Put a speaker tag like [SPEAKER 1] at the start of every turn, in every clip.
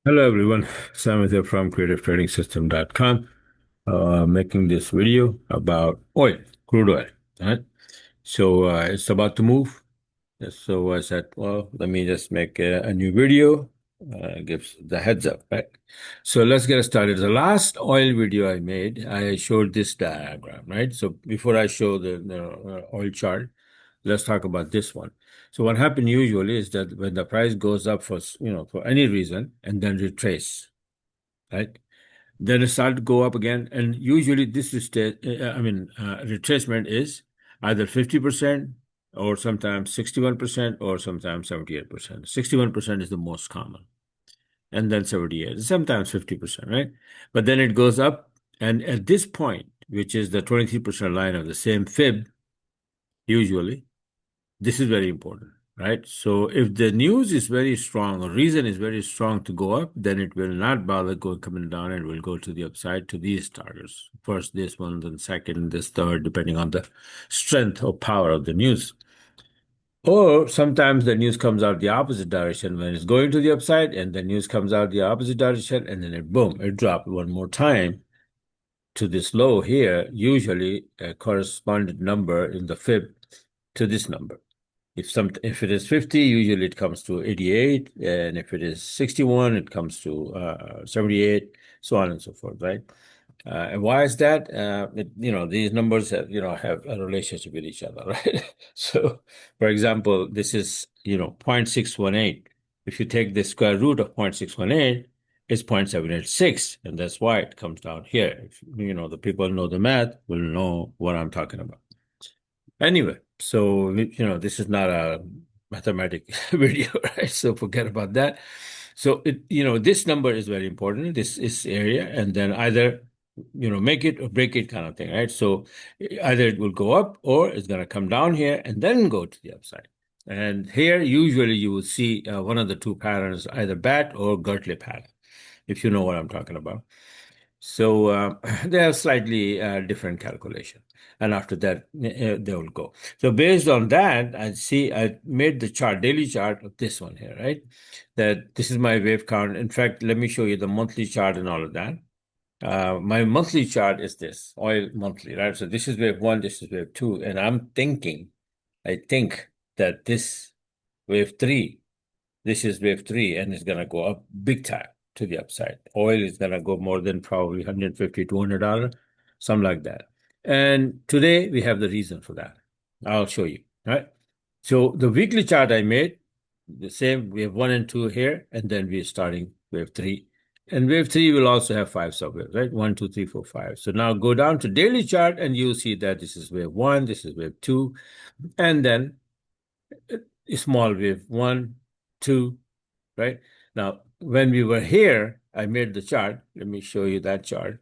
[SPEAKER 1] Hello everyone, Sam here from creativetrading.system.com, making this video about oil, crude oil. Right? So it's about to move. So I said, well, let me just make a new video, gives the heads up, right? So let's get started. The last oil video I made, I showed this diagram, right? So before I show the oil chart, let's talk about this one. So what happened usually is that when the price goes up for any reason and then retrace, right? Then it start to go up again, and usually this is retracement is either 50% or sometimes 61% or sometimes 78%. 61% is the most common, and then 78, sometimes 50%, right? But then it goes up, and at this point, which is the 23% line of the same fib, usually this is very important, right? So if the news is very strong, or reason is very strong to go up, then it will not bother going coming down and will go to the upside to these targets. First this one, then second, this third, depending on the strength or power of the news. Or sometimes the news comes out the opposite direction when it's going to the upside, and the news comes out the opposite direction, and then it boom, it dropped one more time to this low here, usually a corresponding number in the fib to this number. If it is 50, usually it comes to 88, and if it is 61, it comes to 78, so on and so forth, right? And why is that? These numbers have a relationship with each other, right? So, for example, this is 0.618. If you take the square root of 0.618, it's 0.786, and that's why it comes down here. If, the people know the math will know what I'm talking about. Anyway, so this is not a mathematic video, right? So forget about that. So this number is very important. This is area, and then either make it or break it kind of thing, right? So either it will go up or it's going to come down here and then go to the upside. And here, usually you will see one of the two patterns, either bat or Gertley pattern, if you know what I'm talking about. So they have slightly different calculation. And after that, they will go. So based on that, I made the chart, daily chart of this one here, right? That this is my wave count. In fact, let me show you the monthly chart and all of that. My monthly chart is this, oil monthly, right? So this is wave one, this is wave two. And I think that this is wave three, and it's going to go up big time to the upside. Oil is going to go more than probably $150, $200, something like that. And today we have the reason for that. I'll show you. Right. So the weekly chart I made, the same, we have one and two here, and then we're starting wave three. And wave three will also have five subwaves, right? One, two, three, four, five. So now go down to daily chart, and you'll see that this is wave one, this is wave two, and then a small wave one, two, right? Now, when we were here, I made the chart. Let me show you that chart.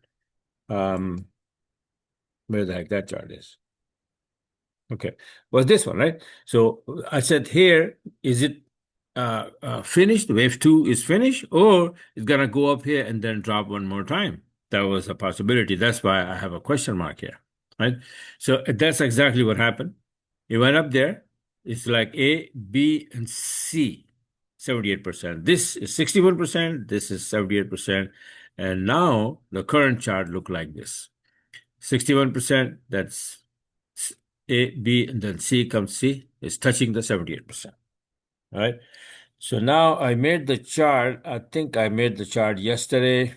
[SPEAKER 1] Where the heck that chart is. Okay, was this one, right? So I said here, is it finished? Wave two is finished, or it's gonna go up here and then drop one more time. That was a possibility. That's why I have a question mark here, right? So that's exactly what happened. It went up there. It's like A, B, and C, 78%. This is 61%. This is 78%. And now the current chart look like this. 61%, that's A, B, and then C comes C, is touching the 78%. All right. So now I made the chart. I think I made the chart yesterday,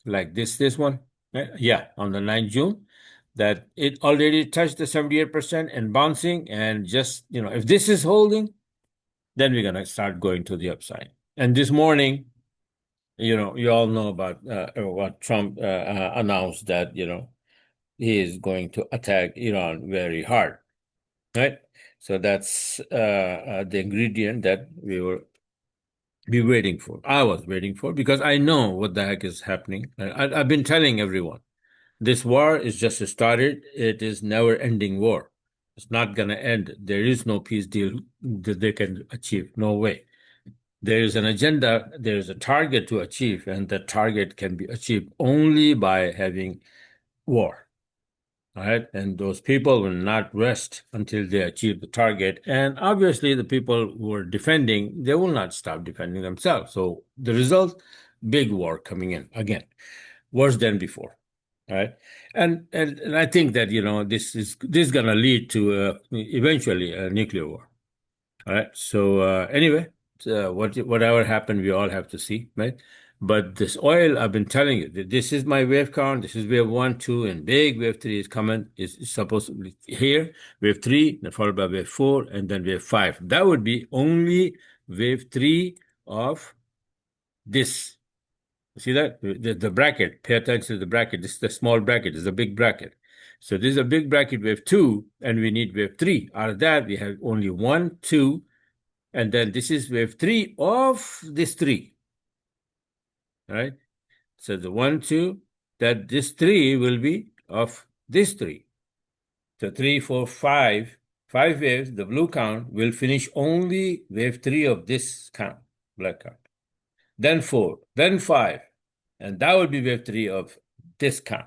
[SPEAKER 1] like this one. Right? Yeah, on the 9th June, that it already touched the 78% and bouncing. And just, if this is holding, then we're going to start going to the upside. And this morning, you all know about what Trump announced that, he is going to attack Iran very hard, right? So that's the ingredient that we were be waiting for. I was waiting for because I know what the heck is happening. I've been telling everyone this war is just started. It is never-ending war. It's not going to end. There is no peace deal that they can achieve. No way. There is an agenda. There is a target to achieve, and the target can be achieved only by having war. All right. And those people will not rest until they achieve the target. And obviously, the people who are defending, they will not stop defending themselves. So the result, big war coming in again, worse than before. All right. And I think that, this is going to lead to eventually a nuclear war. All right. So anyway, whatever happened, we all have to see, right? But this oil, I've been telling you, that this is my wave count. This is wave one, two, and big wave three is coming. Is supposed to be here. Wave three, then followed by wave four, and then wave five. That would be only wave three of this. See that? The bracket. Pay attention to the bracket. This is the small bracket. This is a big bracket. So this is a big bracket, wave two, and we need wave three. Out of that, we have only one, two, and then this is wave three of this three. All right. So the one, two, that this three will be of this three. So three, four, five waves, the blue count will finish only wave three of this count, black count. Then four, then five, and that would be wave three of this count.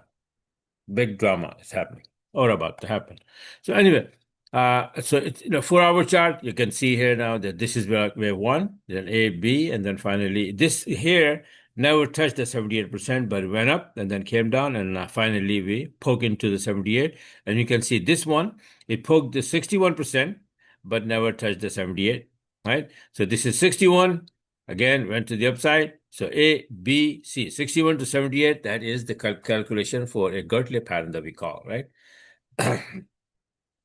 [SPEAKER 1] Big drama is happening or about to happen. So anyway, so it's 4-hour chart. You can see here now that this is wave one, then A, B, and then finally this here never touched the 78%, but it went up and then came down, and finally we poke into the 78. And you can see this one, it poked the 61%, but never touched the 78. Right? So this is 61. Again, went to the upside. So A, B, C, 61 to 78, that is the calculation for a Gertley pattern that we call, right?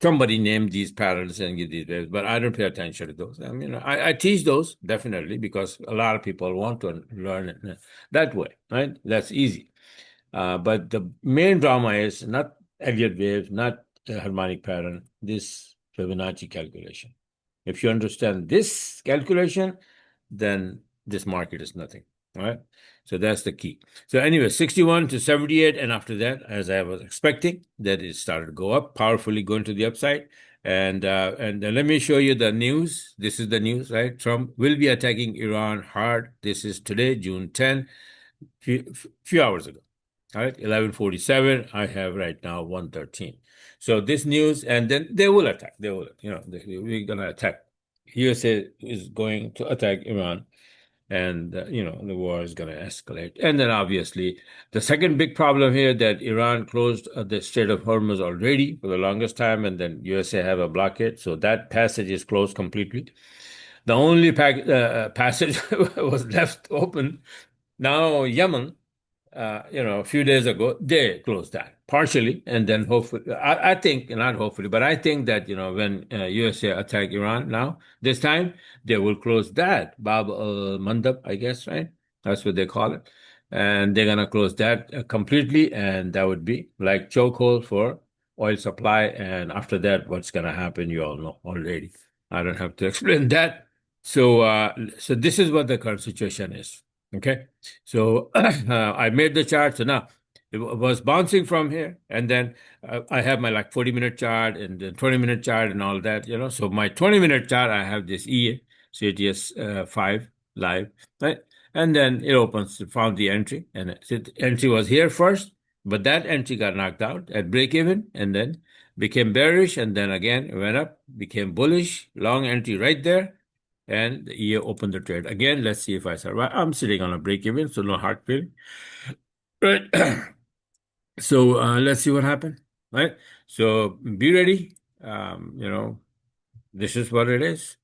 [SPEAKER 1] Somebody named these patterns and give these waves, but I don't pay attention to those. I mean, I teach those definitely because a lot of people want to learn it that way, right? That's easy. But the main drama is not Elliott waves, not the harmonic pattern, this Fibonacci calculation. If you understand this calculation, then this market is nothing. All right. So that's the key. So anyway, 61 to 78. And after that, as I was expecting, that it started to go up, powerfully going to the upside. And let me show you the news. This is the news, right? Trump will be attacking Iran hard. This is today, June 10, few hours ago. All right, 11:47. I have right now 1:13. So this news, and then they will attack. They will, we're gonna attack. USA is going to attack Iran, and the war is going to escalate. And then obviously the second big problem here that Iran closed the Strait of Hormuz already for the longest time, and then USA have a blockade, so that passage is closed completely. The only passage was left open. Now Yemen, a few days ago, they closed that partially, and then hopefully, I think, not hopefully, but I think that when USA attack Iran now, this time they will close that Bab al-Mandab, I guess, right? That's what they call it, and they're gonna close that completely, and that would be like chokehold for oil supply. And after that, what's gonna happen, you all know already. I don't have to explain that. So this is what the current situation is. Okay, so I made the chart. So now it was bouncing from here, and then I have my 40-minute chart and the 20-minute chart and all that. So my 20-minute chart, I have this CTS 5 live, right? And then it opens, found the entry, and the entry was here first, but that entry got knocked out at break even, and then became bearish, and then again it went up, became bullish, long entry right there. And the EA opened the trade. Again, let's see if I survive. I'm sitting on a break even, so no hard feeling. Right. So let's see what happened. Right. So be ready. This is what it is.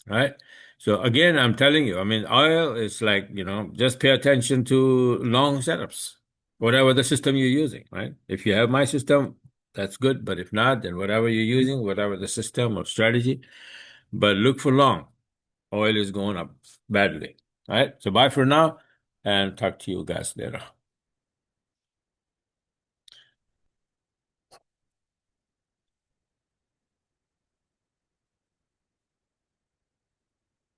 [SPEAKER 1] Right. So again, I'm telling you, I mean, oil is just pay attention to long setups, whatever the system you're using. Right. If you have my system, that's good. But if not, then whatever you're using, whatever the system or strategy, but look for long. Oil is going up badly. All right. So bye for now and talk to you guys later.